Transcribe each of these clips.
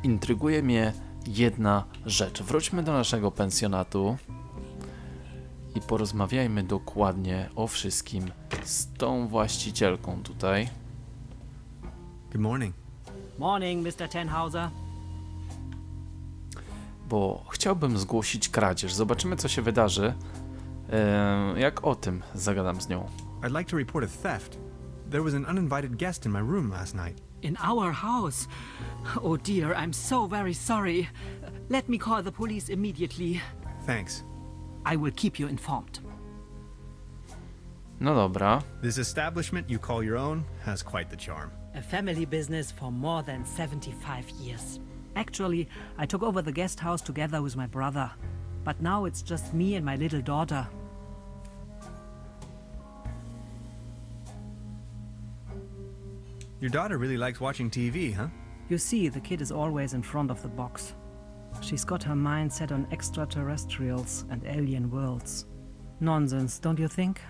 Intryguje mnie jedna rzecz. Wróćmy do naszego pensjonatu i porozmawiajmy dokładnie o wszystkim z tą właścicielką tutaj. Good morning. Morning, Mr. Tenhauser. Bo chciałbym zgłosić kradzież. Zobaczymy, co się wydarzy, jak o tym zagadam z nią. I'd like to report a theft. There was an uninvited guest in my room last night. In our house? Oh dear, I'm so very sorry. Let me call the police immediately. Thanks. I will keep you informed. No dobra. This establishment you call your own has quite the charm. A family business for more than 75 years. Actually, I took over the guest house together with my brother. But now it's just me and my little daughter. Your daughter really likes watching TV, huh? You see, the kid is always in front of the box. She's got her mind set on extraterrestrials and alien worlds. Nonsense, don't you think?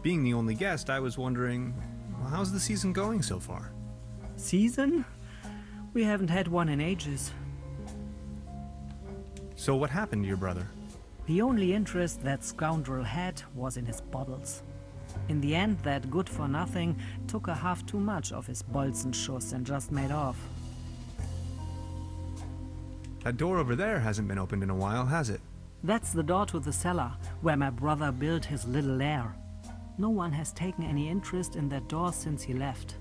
Being the only guest, I was wondering, well, how's the season going so far? Season? We haven't had one in ages. So what happened to your brother? The only interest that scoundrel had was in his bottles. In the end, that good-for-nothing took a half too much of his Bolzenschuss and just made off. That door over there hasn't been opened in a while, has it? That's the door to the cellar, where my brother built his little lair. No one has taken any interest in that door since he left.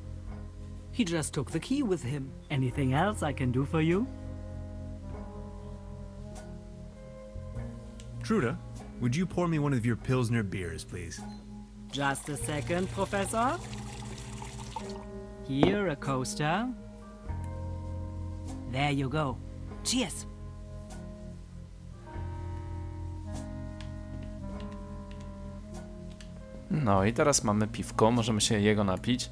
He just took the key with him. Anything else I can do for you? Truda, would you pour me one of your Pilsner beers, please? Just a second, Professor. Here, a coaster. There you go. Cheers! No i teraz mamy piwko, możemy się jego napić.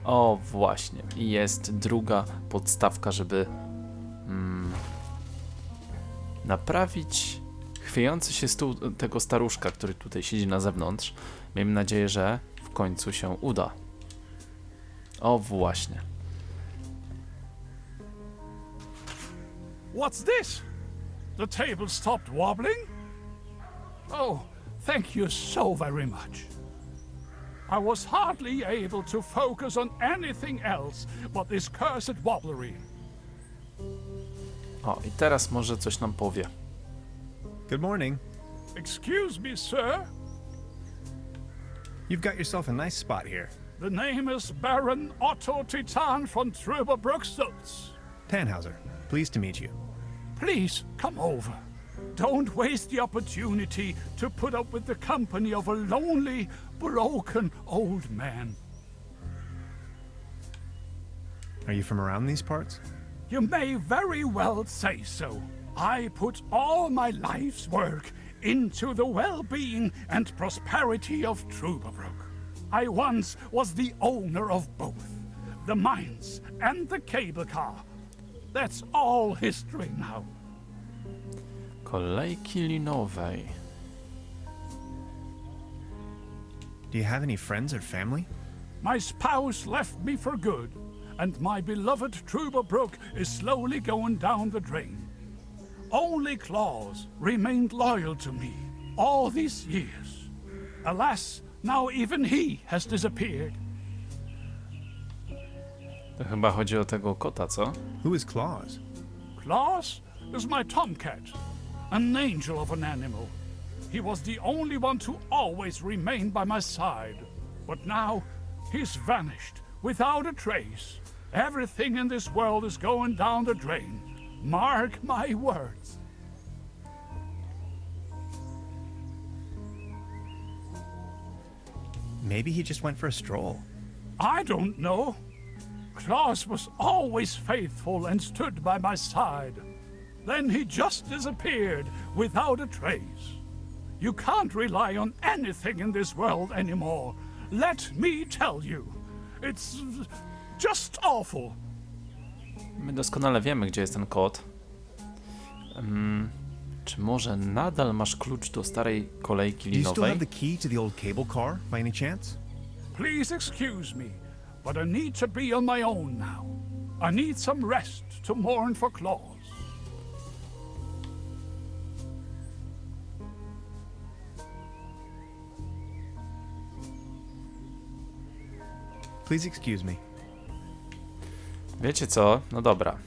O, właśnie. I jest druga podstawka, żeby naprawić chwiejący się stół tego staruszka, który tutaj siedzi na zewnątrz. Miejmy nadzieję, że w końcu się uda. O, właśnie. What's this? The table stopped wobbling? Oh, thank you so very much. I was hardly able to focus on anything else but this cursed wobblery. O, i teraz może coś nam powie. Good morning. Excuse me, sir. You've got yourself a nice spot here. The name is Baron Otto Titan von Truberbrook. Tannhauser, pleased to meet you. Please come over. Don't waste the opportunity to put up with the company of a lonely, broken old man. Are you from around these parts? You may very well say so. I put all my life's work into the well-being and prosperity of Truberbrook. I once was the owner of both, the mines and the cable car. That's all history now. Kolejki linowej. Do you have any friends or family? My spouse left me for good, and my beloved Truberbrook is slowly going down the drain. Only Claus remained loyal to me all these years. Alas, now even he has disappeared. To chyba chodzi o tego kota, co? Who is Claus? Claus is my tomcat, an angel of an animal. He was the only one to always remain by my side. But now, he's vanished, without a trace. Everything in this world is going down the drain. Mark my words. Maybe he just went for a stroll. I don't know. Claus was always faithful and stood by my side. Then he just disappeared without a trace. You can't rely on anything in this world anymore. Let me tell you. It's just awful. My doskonale wiemy, gdzie jest ten kod. Czy może nadal masz klucz do starej kolejki Do you still have linowej? the key to the old cable car, by any chance? Please excuse me, but I need to be on my own now. I need some rest to mourn for Claus. Please excuse me. Wiecie co? No dobra.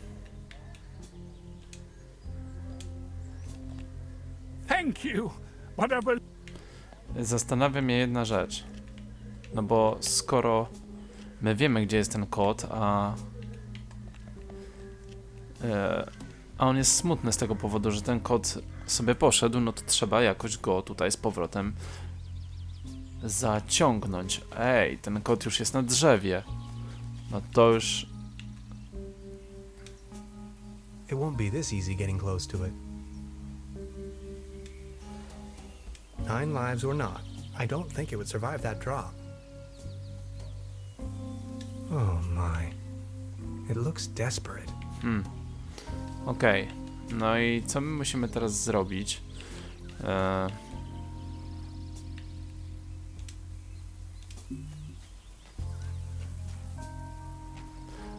Thank you, but I will... Zastanawia mnie jedna rzecz. No bo skoro my wiemy, gdzie jest ten kod, a on jest smutny z tego powodu, że ten kod sobie poszedł, no to trzeba jakoś go tutaj z powrotem zaciągnąć. Ej, ten kod już jest na drzewie. No to już... It won't be this easy getting close to it. 9 lives or not, I don't think it would survive that drop. Oh my. It looks desperate. Okej. No i co my musimy teraz zrobić?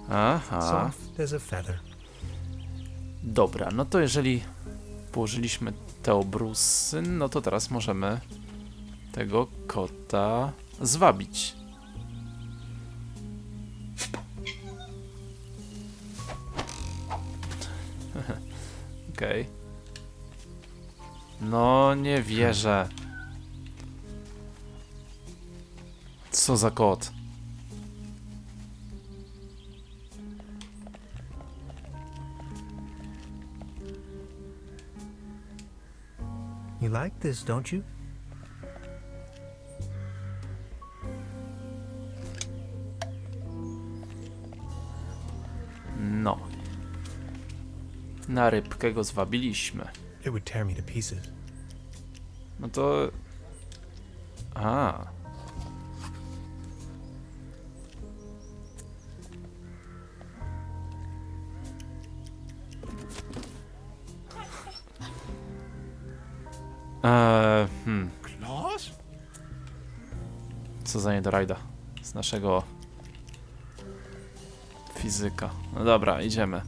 Aha. Soft as a feather. Dobra, no to jeżeli położyliśmy te obrusy, no to teraz możemy tego kota zwabić. Okej. No nie wierzę. Co za kot? You like this, don't you? No. Na rybkę go zwabiliśmy. It would tear me to pieces. No to... A. Claus? Co za niedorajda z naszego fizyka. No dobra, idziemy.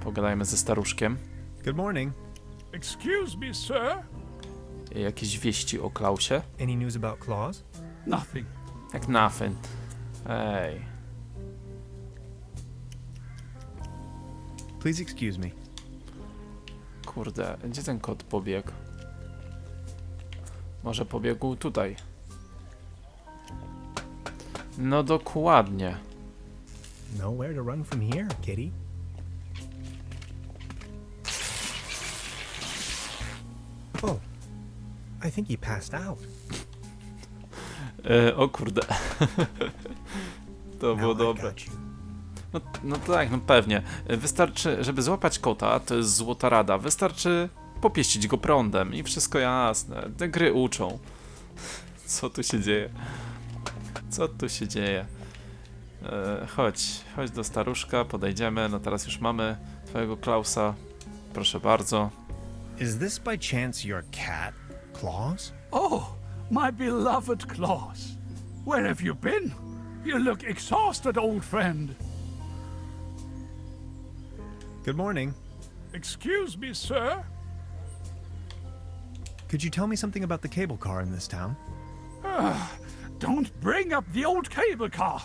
Pogadajmy ze staruszkiem. Good morning. Excuse me, sir? Jakieś wieści o Klausie? Any news about Claus? Nothing. Jak nothing. Ej. Please excuse me. Kurde, gdzie ten kot pobiegł? Może pobiegł tutaj. No dokładnie. Nowhere to run from here, kitty. Oh, I think he passed out. O kurde. To było Now I dobre. got you. No tak, no pewnie. Wystarczy, żeby złapać kota, to jest złota rada. Wystarczy popieścić go prądem i wszystko jasne. Te gry uczą. Co tu się dzieje? Co tu się dzieje? Chodź do staruszka, podejdziemy. No teraz już mamy twojego Klausa. Proszę bardzo. Is this by chance your cat, Claus? Oh, my beloved Claus. Where have you been? You look exhausted, old friend. Good morning. Excuse me, sir? Could you tell me something about the cable car in this town? Don't bring up the old cable car.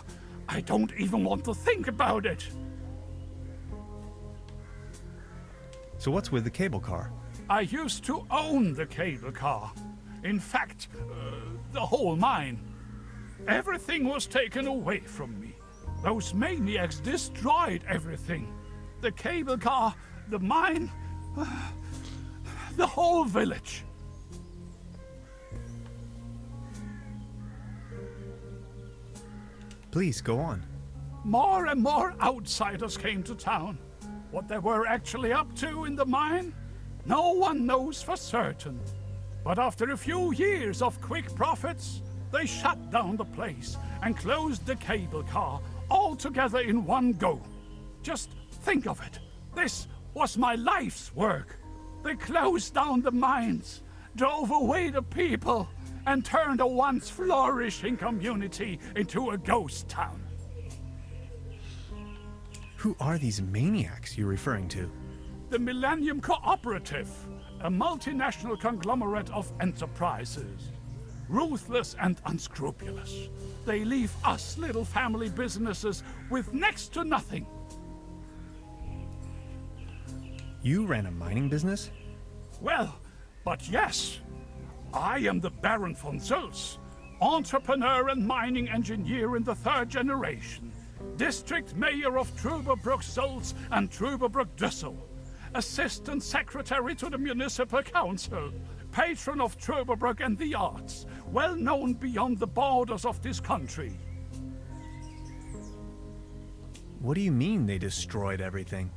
I don't even want to think about it. So what's with the cable car? I used to own the cable car. In fact, the whole mine. Everything was taken away from me. Those maniacs destroyed everything. The cable car, the mine, the whole village. Please go on. More and more outsiders came to town. What they were actually up to in the mine, no one knows for certain. But after a few years of quick profits, They shut down the place and closed the cable car all together in one go. Just think of it. This was my life's work. They closed down the mines, drove away the people, and turned a once flourishing community into a ghost town. Who are these maniacs you're referring to? The Millennium Cooperative, a multinational conglomerate of enterprises. Ruthless and unscrupulous. They leave us little family businesses with next to nothing. You ran a mining business? Well, but yes. I am the Baron von Sulz, entrepreneur and mining engineer in the 3rd generation, district mayor of Truberbrook Sulz and Truberbrook Düssel, assistant secretary to the municipal council, patron of Truberbrook and the arts, well known beyond the borders of this country. What do you mean they destroyed everything?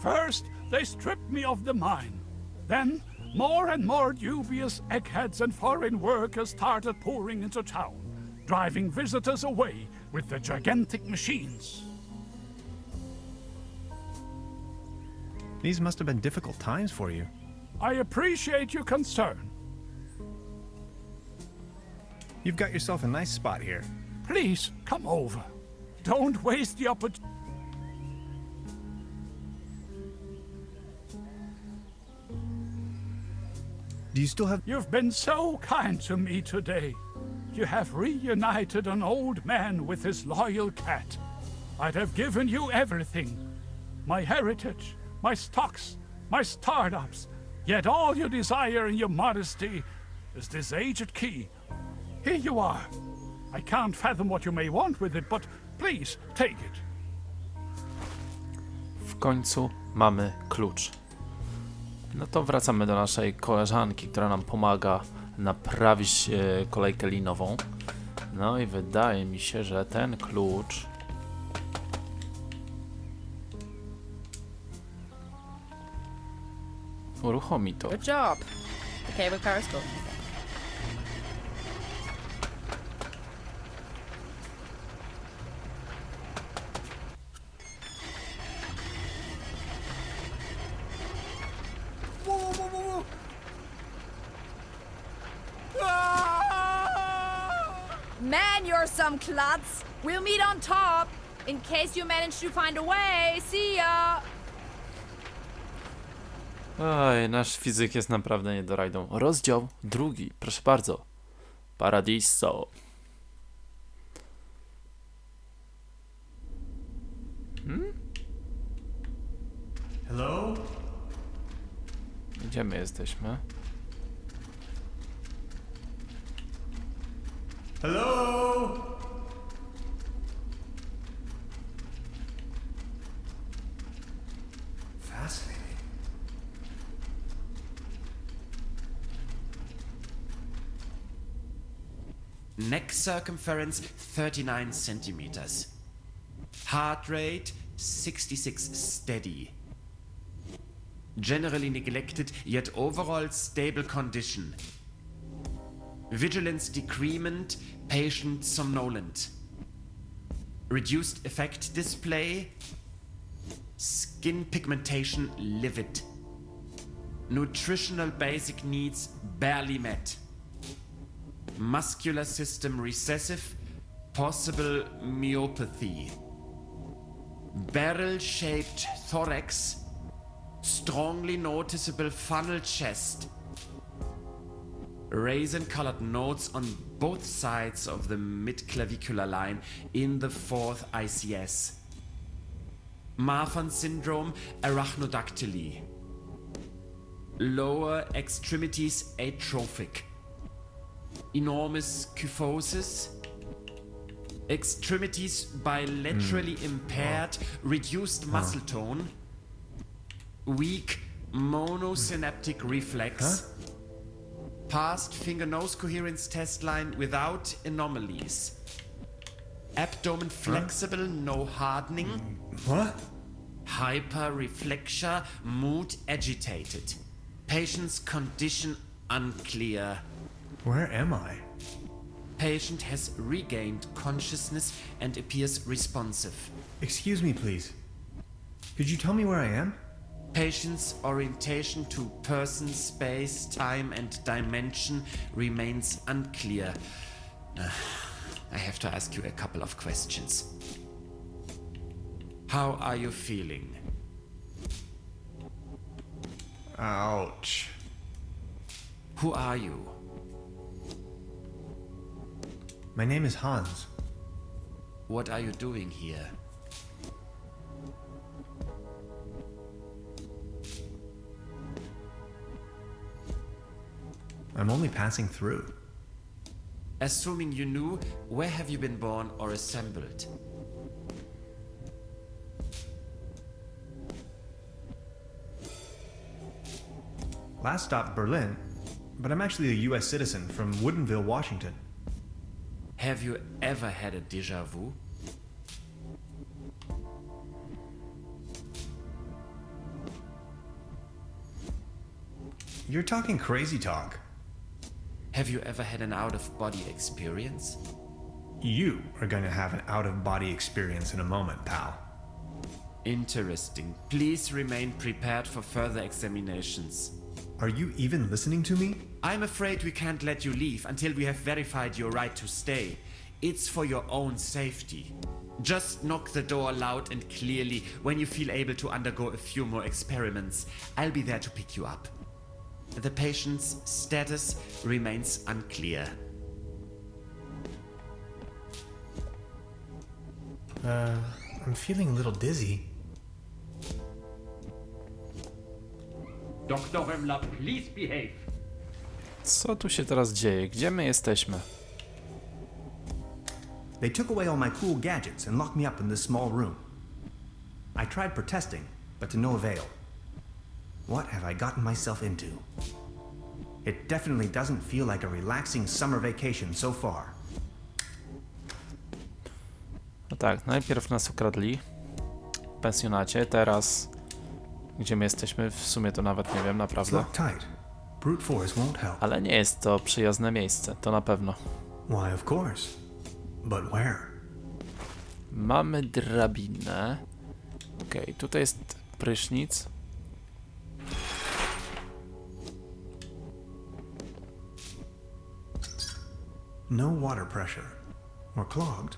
First, they stripped me of the mine. Then, more and more dubious eggheads and foreign workers started pouring into town, driving visitors away with the gigantic machines. These must have been difficult times for you. I appreciate your concern. You've got yourself a nice spot here. Please, come over. Don't waste the opportunity. Do you still have... You've been so kind to me today. You have reunited an old man with his loyal cat. I'd have given you everything. My heritage, my stocks, my startups. Yet all you desire in your modesty is this aged key. Here you are. I can't fathom what you may want with it, but please, take it. W końcu mamy klucz. No to wracamy do naszej koleżanki, która nam pomaga naprawić kolejkę linową. No i wydaje mi się, że ten klucz uruchomi to. Good job. The cable car is full. Man, you're some klutz. We'll meet on top. In case you manage to find a way. See ya. Oj, nasz fizyk jest naprawdę niedorajdą. Rozdział 2, proszę bardzo. Paradiso. Hello? Gdzie my jesteśmy? Hello? Fascinating. Neck circumference 39 centimeters. Heart rate 66 steady. Generally neglected, yet overall stable condition. Vigilance decrement, patient somnolent. Reduced effect display. Skin pigmentation livid. Nutritional basic needs barely met. Muscular system recessive, possible myopathy. Barrel-shaped thorax, strongly noticeable funnel chest. Raisin-colored nodes on both sides of the mid-clavicular line in the 4th ICS. Marfan syndrome, arachnodactyly. Lower extremities atrophic. Enormous kyphosis. Extremities bilaterally impaired, reduced muscle tone. Weak monosynaptic reflex. Past finger-nose coherence test line without anomalies. Abdomen flexible, no hardening. What? Hyperreflexia, mood agitated. Patient's condition unclear. Where am I? Patient has regained consciousness and appears responsive. Excuse me, please. Could you tell me where I am? Patient's orientation to person, space, time, and dimension remains unclear. I have to ask you a couple of questions. How are you feeling? Ouch. Who are you? My name is Hans. What are you doing here? I'm only passing through. Assuming you knew, where have you been born or assembled? Last stop, Berlin, but I'm actually a US citizen from Woodinville, Washington. Have you ever had a déjà vu? You're talking crazy talk. Have you ever had an out-of-body experience? You are going to have an out-of-body experience in a moment, pal. Interesting. Please remain prepared for further examinations. Are you even listening to me? I'm afraid we can't let you leave until we have verified your right to stay. It's for your own safety. Just knock the door loud and clearly when you feel able to undergo a few more experiments. I'll be there to pick you up. The patient's status remains unclear. I'm feeling a little dizzy. Dr. Römmler, please behave. Co tu się teraz dzieje? Gdzie my jesteśmy? They took away all my cool gadgets and locked me up in this small room. I tried protesting, but to no avail. What have I gotten myself into? It definitely doesn't feel like a relaxing summer vacation so far. No tak, najpierw nas ukradli w pensjonacie, teraz gdzie my jesteśmy, w sumie to nawet nie wiem, It's naprawdę. locked tight. Brute force won't help. Ale nie jest to przyjazne miejsce, to na pewno. Why, of course. But where? Mamy drabinę. Okej, tutaj jest prysznic. No water pressure. Or clogged.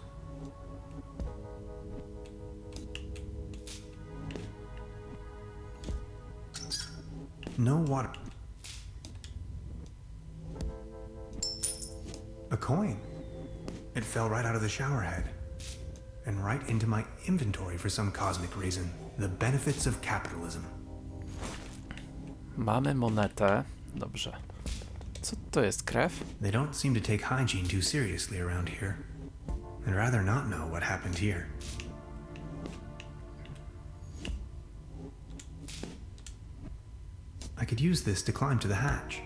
No water. A coin. It fell right out of the shower head. And right into my inventory for some cosmic reason. The benefits of capitalism. Mamy monetę. Dobrze. Co to jest, krew? They don't seem to take hygiene too seriously around here. I'd rather not know what happened here. I could use this to climb to the hatch.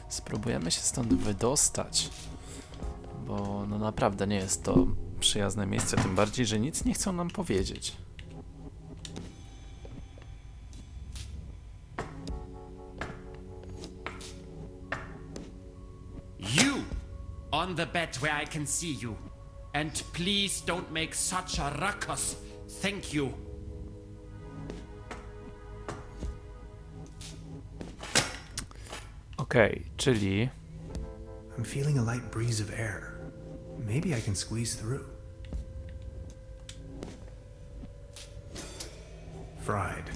Spróbujemy się stąd wydostać. Bo no naprawdę nie jest to przyjazne miejsce, tym bardziej, że nic nie chcą nam powiedzieć. You! On the bed where I can see you. And please don't make such a ruckus. Thank you. Okej, czyli I'm feeling a light breeze of air. Maybe I can squeeze through. Fried.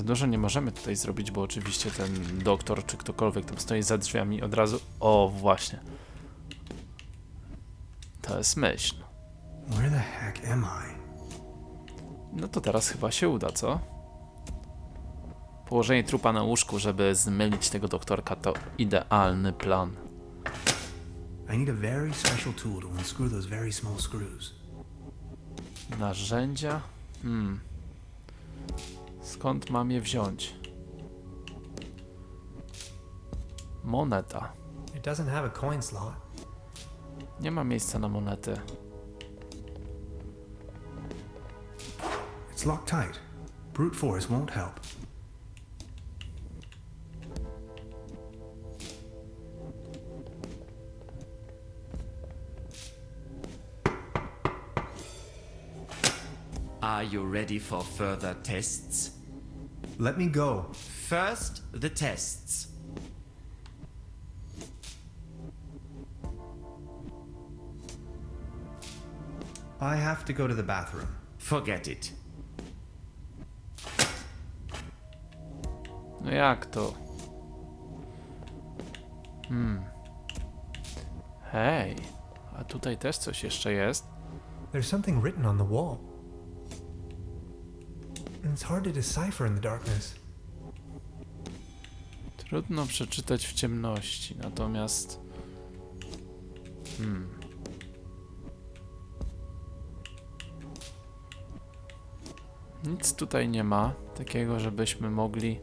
za dużo nie możemy tutaj zrobić, bo oczywiście ten doktor czy ktokolwiek tam stoi za drzwiami od razu... O, właśnie. To jest myśl. Where the heck am I? No to teraz chyba się uda, co? Położenie trupa na łóżku, żeby zmylić tego doktorka, to idealny plan. I need a very special tool to unscrew those very small screws. Narzędzia? Skąd mam je wziąć? Moneta. It doesn't have a coin slot. Nie ma miejsca na monety. It's locked tight. Brute force won't help. Are you ready for further tests? Let me go. First, the tests. I have to go to the bathroom. Forget it. No jak to? Hej, a tutaj też coś jeszcze jest. There's something written on the wall. And it's hard to decipher in the darkness. Trudno przeczytać w ciemności, natomiast... Nic tutaj nie ma takiego, żebyśmy mogli...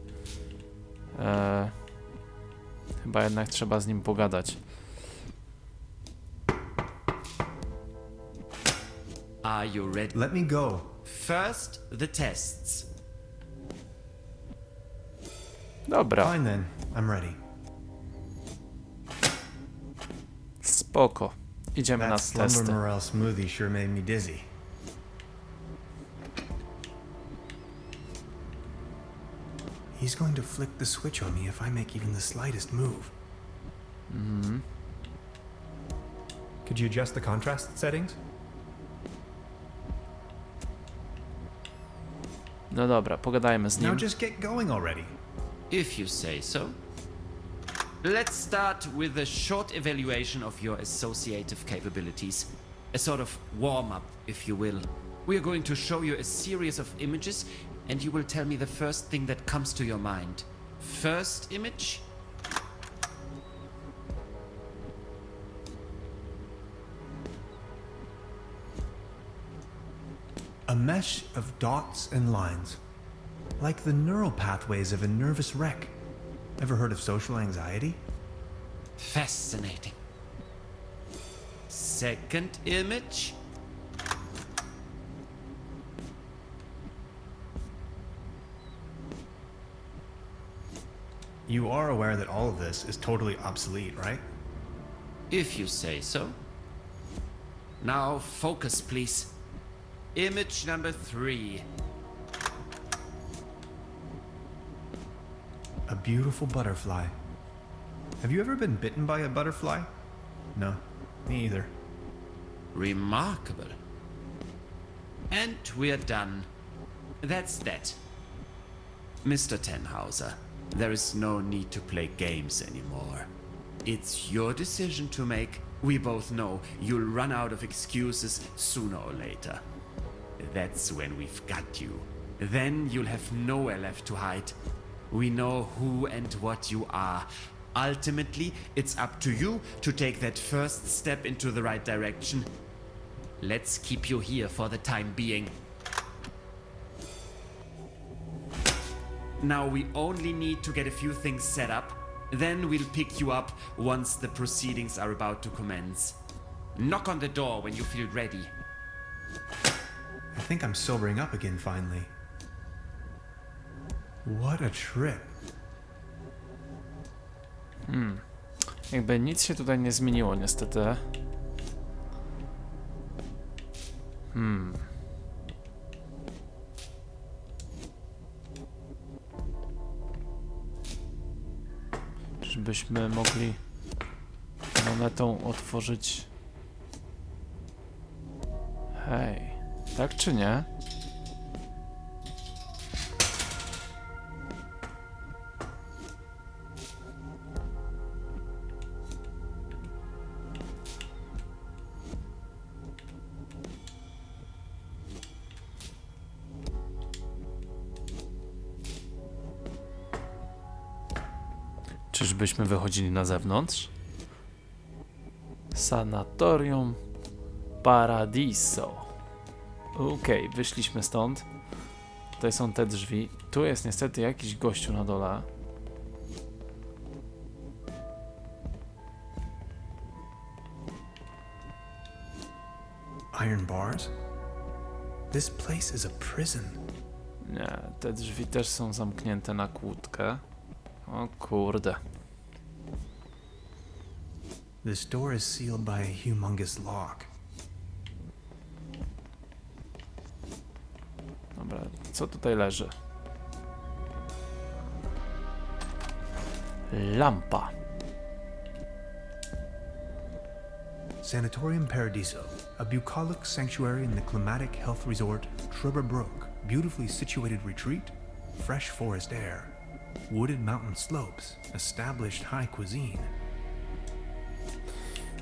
Chyba jednak trzeba z nim pogadać. Are you ready? Let me go. First, the tests. Dobra, Fine then, I'm ready. spoko. Idziemy That na slumber testy. morale smoothie sure made me dizzy. He's going to flick the switch on me if I make even the slightest move. Could you adjust the contrast settings? No dobra, pogadajmy z Now nim. just get going already. If you say so. Let's start with a short evaluation of your associative capabilities. A sort of warm-up, if you will. We are going to show you a series of images, and you will tell me the first thing that comes to your mind. First image? A mesh of dots and lines. Like the neural pathways of a nervous wreck. Ever heard of social anxiety? Fascinating. Second image? You are aware that all of this is totally obsolete, right? If you say so. Now focus, please. Image number 3. A beautiful butterfly. Have you ever been bitten by a butterfly? No, me either. Remarkable. And we're done. That's that. Mr. Tenhauser, there is no need to play games anymore. It's your decision to make. We both know you'll run out of excuses sooner or later. That's when we've got you. Then you'll have nowhere left to hide. We know who and what you are. Ultimately, it's up to you to take that first step into the right direction. Let's keep you here for the time being. Now we only need to get a few things set up. Then we'll pick you up once the proceedings are about to commence. Knock on the door when you feel ready. I think I'm sobering up again finally. What a trip. Jakby nic się tutaj nie zmieniło niestety. Czyżbyśmy mogli monetą otworzyć... Hej, tak czy nie? Czyżbyśmy wychodzili na zewnątrz? Sanatorium Paradiso. Okej, wyszliśmy stąd. Tutaj są te drzwi. Tu jest niestety jakiś gościu na dole. Iron bars? This place is a prison. Nie, te drzwi też są zamknięte na kłódkę. O kurde. This door is sealed by a humongous lock. Dobra, co tutaj leży? Lampa. Sanatorium Paradiso, a bucolic sanctuary in the climatic health resort Truberbrook. Beautifully situated retreat, fresh forest air, wooded mountain slopes, established high cuisine.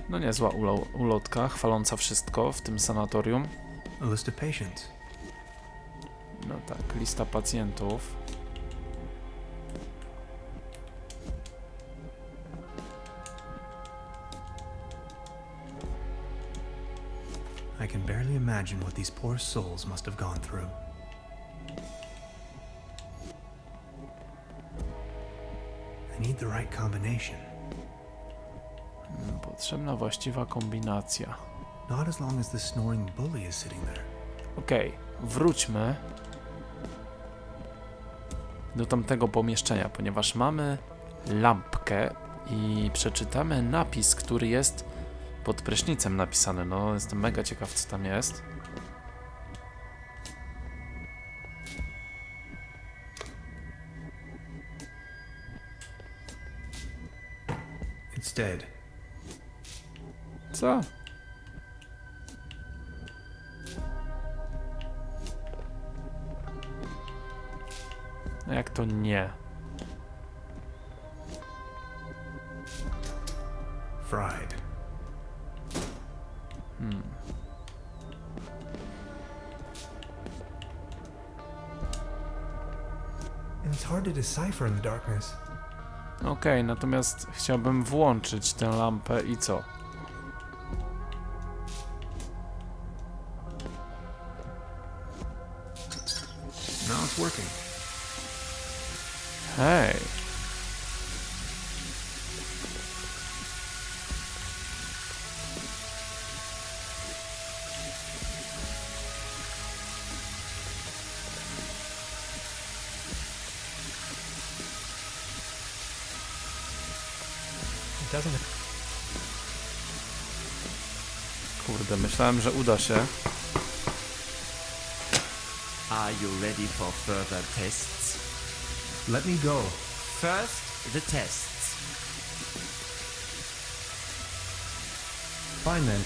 No niezła ulotka, chwaląca wszystko w tym sanatorium. A list of patients. No tak, lista pacjentów. I can barely imagine what these poor souls must have gone through. I need the right combination. Potrzebna właściwa kombinacja. Not as long as the snoring bully is sitting there. Okej, wróćmy do tamtego pomieszczenia, ponieważ mamy lampkę i przeczytamy napis, który jest pod prysznicem napisany. No, jestem mega ciekaw, co tam jest. It's dead. Co? No jak to nie? Fried. And it's hard to decipher in the darkness. Okej, natomiast chciałbym włączyć tę lampę i co? Now it's working. Hej! It doesn't. Kurde, myślałem, że uda się. Are you ready for further tests? Let me go. First, the tests. Fine then.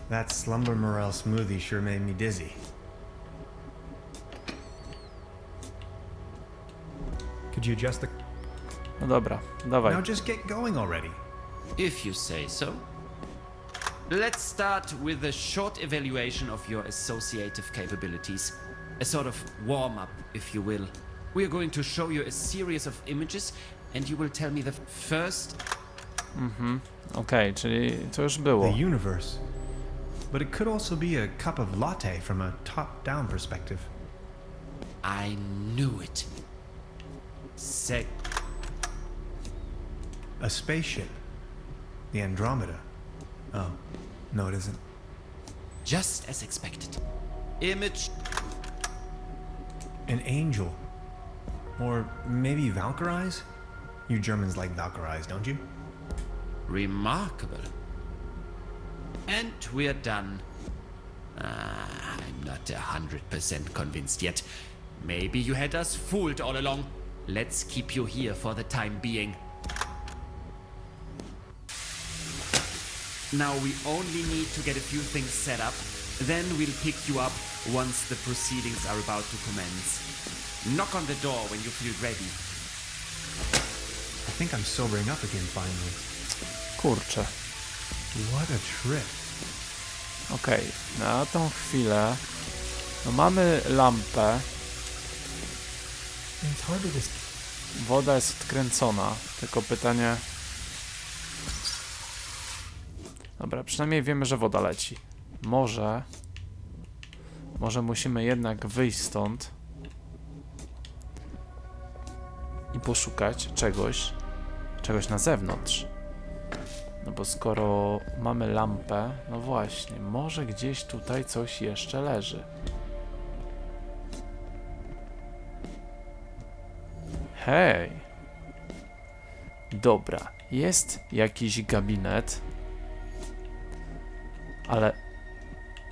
That slumber morale smoothie sure made me dizzy. Could you adjust the? No dobra, dawaj. Now just get going already. If you say so. Let's start with a short evaluation of your associative capabilities. A sort of warm-up, if you will. We are going to show you a series of images and you will tell me the first... Okej, czyli to już było. The universe. But it could also be a cup of latte from a top-down perspective. I knew it. A spaceship. The Andromeda. Oh, no it isn't. Just as expected. Image... An angel. Or maybe Valkyries? You Germans like Valkyries, don't you? Remarkable. And we're done. I'm not 100% convinced yet. Maybe you had us fooled all along. Let's keep you here for the time being. Now we only need to get a few things set up. Then we'll pick you up once the proceedings are about to commence. Knock on the door when you feel ready. I think I'm sobering up again finally. Kurczę. What a trip. Okej, na tą chwilę no mamy lampę. It's hard to Woda jest odkręcona, tylko pytanie... Dobra, przynajmniej wiemy, że woda leci. Może musimy jednak wyjść stąd i poszukać czegoś na zewnątrz. No bo skoro mamy lampę, no właśnie, może gdzieś tutaj coś jeszcze leży. Hej! Dobra, jest jakiś gabinet,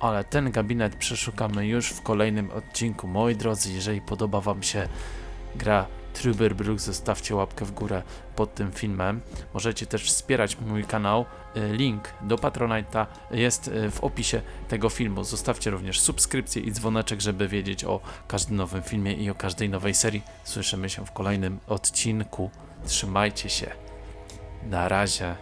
ale ten gabinet przeszukamy już w kolejnym odcinku. Moi drodzy, jeżeli podoba wam się gra Truberbrook, zostawcie łapkę w górę pod tym filmem. Możecie też wspierać mój kanał. Link do Patronite'a jest w opisie tego filmu. Zostawcie również subskrypcję i dzwoneczek, żeby wiedzieć o każdym nowym filmie i o każdej nowej serii. Słyszymy się w kolejnym odcinku. Trzymajcie się. Na razie.